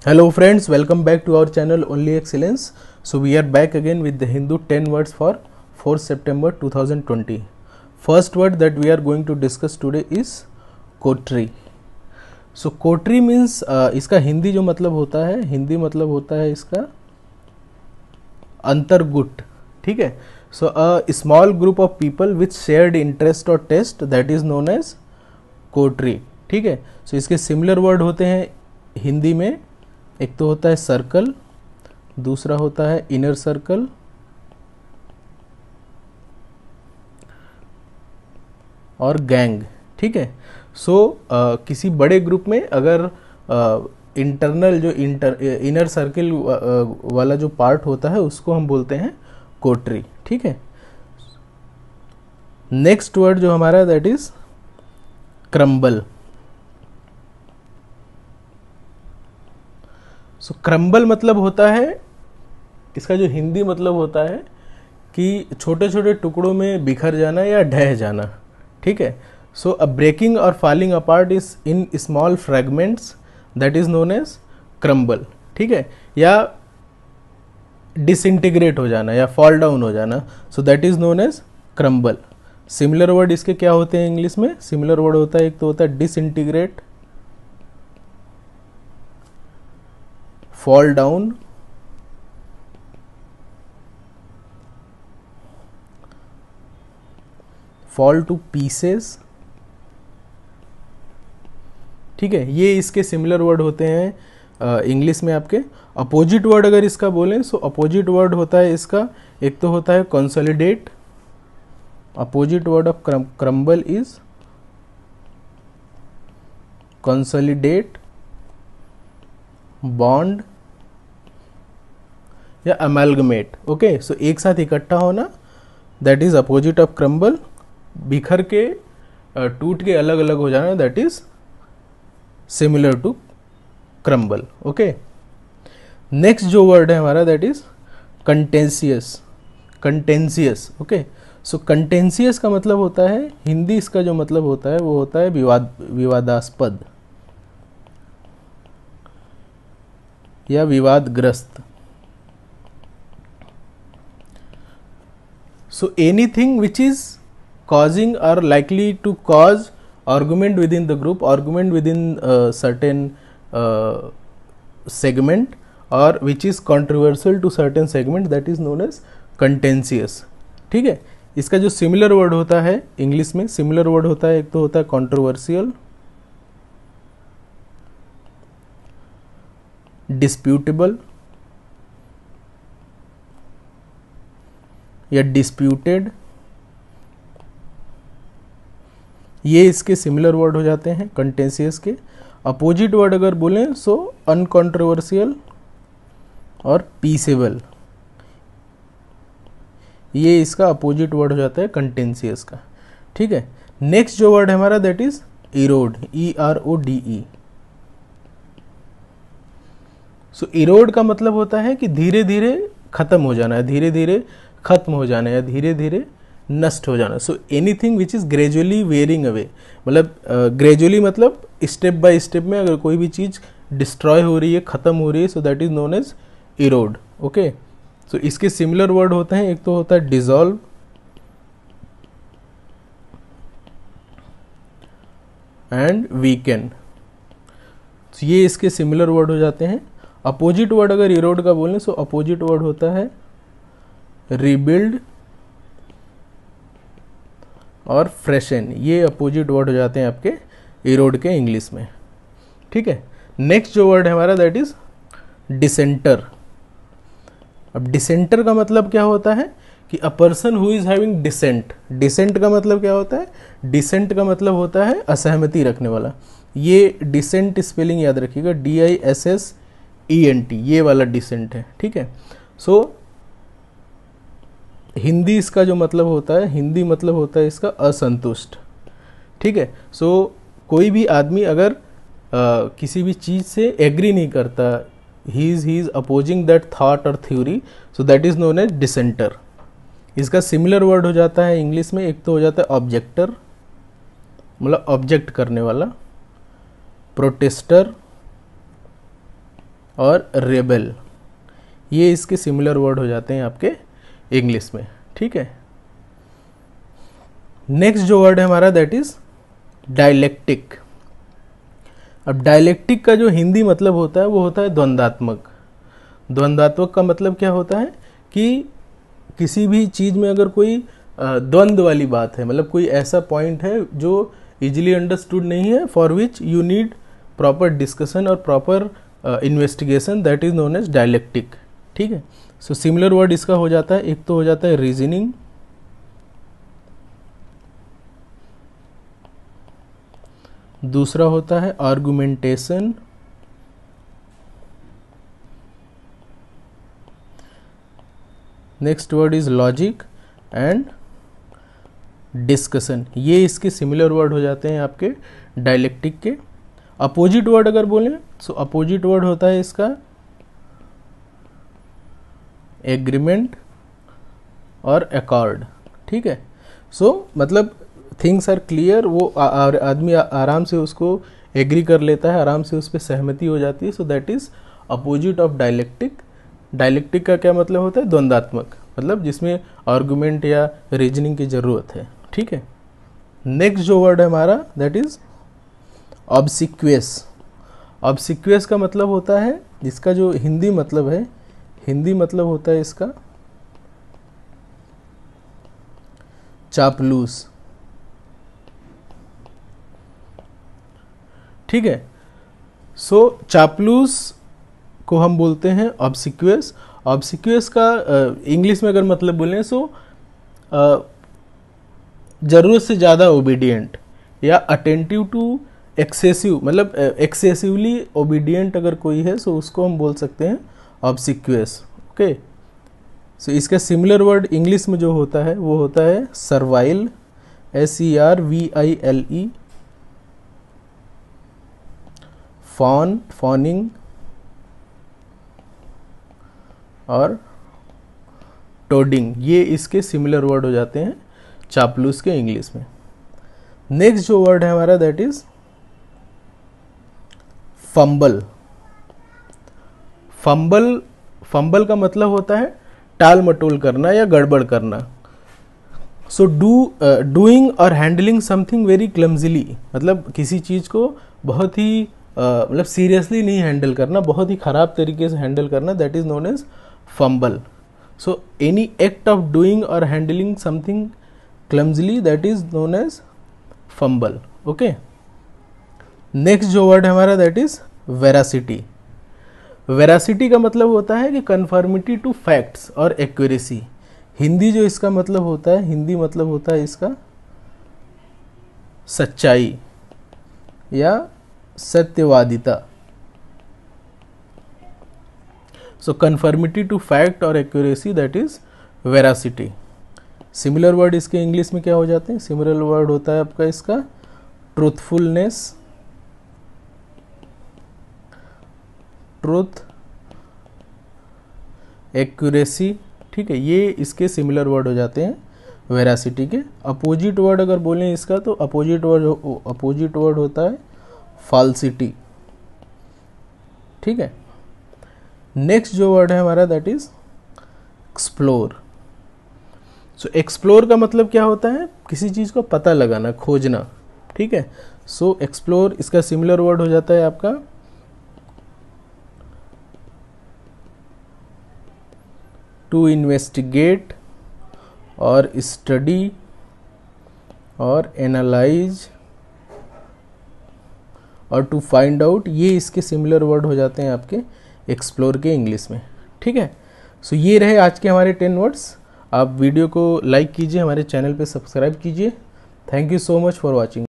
Hello friends, welcome back to our channel Only Excellence. So we are back again with the Hindu 10 words for 4th September 2020. First word that we are going to discuss today is Kotri. So Kotri means इसका हिंदी जो मतलब होता है, हिंदी मतलब होता है इसका अंतर्गुट. ठीक है. So a small group of people with shared interest or taste that is known as कोटरी. ठीक है. So इसके सिमिलर वर्ड होते हैं हिंदी में. एक तो होता है सर्कल, दूसरा होता है इनर सर्कल और गैंग. ठीक है. सो किसी बड़े ग्रुप में अगर इंटरनल जो इनर सर्कल वाला जो पार्ट होता है उसको हम बोलते हैं कोटरी. ठीक है. नेक्स्ट वर्ड जो हमारा that is crumble. So crumble मतलब होता है, इसका जो हिंदी मतलब होता है कि छोटे छोटे टुकड़ों में बिखर जाना या ढह जाना. ठीक है. सो अ ब्रेकिंग और falling apart is in small fragments that is known as crumble. ठीक है. या डिसइंटीग्रेट हो जाना या फॉल डाउन हो जाना, so that is known as crumble. Similar word इसके क्या होते हैं इंग्लिश में? सिमिलर वर्ड होता है, एक तो होता है disintegrate, fall down, fall to pieces. ठीक है. ये इसके सिमिलर वर्ड होते हैं इंग्लिश में. आपके अपोजिट वर्ड अगर इसका बोलें सो अपोजिट वर्ड होता है इसका, एक तो होता है consolidate. Opposite word of crumble is consolidate, bond या अमेलगमेट. ओके. सो एक साथ इकट्ठा होना that is opposite of crumble. बिखर के टूट के अलग अलग हो जाना that is similar to crumble. Okay. Next जो वर्ड है हमारा that is contentious. Contentious. Okay. So contentious का मतलब होता है, हिंदी इसका जो मतलब होता है वो होता है विवादास्पद या विवादग्रस्त. So anything which is causing or likely to cause argument within the group, argument within certain segment, or which is controversial to certain segment, that is known as contentious. ठीक है. इसका जो सिमिलर वर्ड होता है English में, similar word होता है, एक तो होता है controversial, disputable या डिस्प्यूटेड. ये इसके सिमिलर वर्ड हो जाते हैं कंटेंसियस के. अपोजिट वर्ड अगर बोलें सो अनकॉन्ट्रोवर्शियल और पीसेबल. ये इसका अपोजिट वर्ड हो जाता है कंटेंसियस का. ठीक है. नेक्स्ट जो वर्ड है हमारा दैट इज इरोड. ERODE. सो इरोड का मतलब होता है कि धीरे धीरे खत्म हो जाना है, धीरे धीरे खत्म हो जाना या धीरे धीरे नष्ट हो जाना. So anything which is gradually wearing away. मतलब ग्रेजुअली मतलब स्टेप बाय स्टेप में अगर कोई भी चीज डिस्ट्रॉय हो रही है, खत्म हो रही है, so that is known as erode. Okay. So इसके सिमिलर वर्ड होते हैं, एक तो होता है डिसॉल्व, एंड वीकेन. ये इसके सिमिलर वर्ड हो जाते हैं. अपोजिट वर्ड अगर इरोड का बोलें सो अपोजिट वर्ड होता है रिबिल्ड और फ्रेशन. ये अपोजिट वर्ड हो जाते हैं आपके इरोड के इंग्लिश में. ठीक है. नेक्स्ट जो वर्ड है हमारा दैट इज डिसेंटर. अब डिसेंटर का मतलब क्या होता है कि a person who is having dissent. Dissent का मतलब क्या होता है? डिसेंट का मतलब होता है असहमति रखने वाला. ये डिसेंट स्पेलिंग याद रखिएगा, DISSENT. ये वाला डिसेंट है. ठीक है. सो हिंदी इसका जो मतलब होता है, हिंदी मतलब होता है इसका असंतुष्ट. ठीक है. सो कोई भी आदमी अगर किसी भी चीज़ से एग्री नहीं करता, he is opposing that thought और theory, so that is known as dissenter. इसका सिमिलर वर्ड हो जाता है इंग्लिश में, एक तो हो जाता है ऑब्जेक्टर मतलब ऑब्जेक्ट करने वाला, प्रोटेस्टर और रेबल, ये इसके सिमिलर वर्ड हो जाते हैं आपके इंग्लिश में। ठीक है, नेक्स्ट जो वर्ड है हमारा दैट इज डायलेक्टिक। अब डायलेक्टिक का जो हिंदी मतलब होता है वो होता है द्वंद्वात्मक। द्वंद्वात्मक का मतलब क्या होता है कि किसी भी चीज़ में अगर कोई द्वंद्व वाली बात है, मतलब कोई ऐसा पॉइंट है जो इजीली अंडरस्टूड नहीं है, for which you need proper discussion और proper investigation, that is known as dialectic. ठीक है, सो सिमिलर वर्ड इसका हो जाता है, एक तो हो जाता है रीजनिंग, दूसरा होता है argumentation, next word is logic and discussion. ये इसके सिमिलर वर्ड हो जाते हैं आपके डायलेक्टिक के। अपोजिट वर्ड अगर बोलें तो अपोजिट वर्ड होता है इसका एग्रीमेंट और अकॉर्ड। ठीक है, सो मतलब थिंग्स आर क्लियर, वो आदमी आराम से उसको एग्री कर लेता है, आराम से उस पर सहमति हो जाती है, so that is opposite of dialectic. Dialectic का क्या मतलब होता है? द्वंद्वात्मक, मतलब जिसमें आर्गुमेंट या रीजनिंग की जरूरत है। ठीक है, नेक्स्ट जो वर्ड है हमारा दैट इज ऑब्सिक्वेस। ऑब्सिक्वेस का मतलब होता है, इसका जो हिंदी मतलब है, हिंदी मतलब होता है इसका चापलूस। ठीक है, सो चापलूस को हम बोलते हैं ऑब्सिक्वेस। ऑब्सिक्वेस का इंग्लिश में अगर मतलब बोलें सो ज़रूरत से ज़्यादा ओबीडियंट या अटेंटिव टू एक्सेसिव, मतलब एक्सेसिवली ओबीडियंट अगर कोई है सो उसको हम बोल सकते हैं ऑब्सिक्वेस। ओके, सो इसका सिमिलर वर्ड इंग्लिश में जो होता है वो होता है सर्वाइल, SERVILE, फॉन, फॉनिंग और टोडिंग। ये इसके सिमिलर वर्ड हो जाते हैं चापलूस के इंग्लिश में। नेक्स्ट जो वर्ड है हमारा that is fumble. Fumble, fumble का मतलब होता है टाल मटोल करना या गड़बड़ करना। सो डूइंग और हैंडलिंग समथिंग वेरी क्लमजिली, मतलब किसी चीज़ को बहुत ही मतलब सीरियसली नहीं हैंडल करना, बहुत ही ख़राब तरीके से हैंडल करना, that is known as fumble. So any act of doing और handling something clumsily that is known as fumble. Okay, next जो वर्ड है हमारा दैट इज वेरासिटी। वेरासिटी का मतलब होता है कि कन्फर्मिटी टू फैक्ट्स और एक्यूरेसी। हिंदी जो इसका मतलब होता है, हिंदी मतलब होता है इसका सच्चाई या सत्यवादिता। सो कन्फर्मिटी टू फैक्ट और accuracy that is veracity. Similar word इसके इंग्लिश में क्या हो जाते हैं? सिमिलर वर्ड होता है आपका इसका ट्रूथफुलनेस, ट्रूथ, एक्यूरेसी। ठीक है, ये इसके सिमिलर वर्ड हो जाते हैं वेरासिटी के। अपोजिट वर्ड अगर बोलें इसका तो अपोजिट वर्ड होता है फाल्सिटी। ठीक है, नेक्स्ट जो वर्ड है हमारा that is explore. So explore का मतलब क्या होता है? किसी चीज़ को पता लगाना, खोजना। ठीक है, सो एक्सप्लोर इसका सिमिलर वर्ड हो जाता है आपका टू इन्वेस्टिगेट और स्टडी और एनालाइज और टू फाइंड आउट। ये इसके सिमिलर वर्ड हो जाते हैं आपके एक्सप्लोर के इंग्लिश में। ठीक है, सो ये रहे आज के हमारे 10 वर्ड्स। आप वीडियो को लाइक कीजिए, हमारे चैनल पे सब्सक्राइब कीजिए। Thank you so much for watching.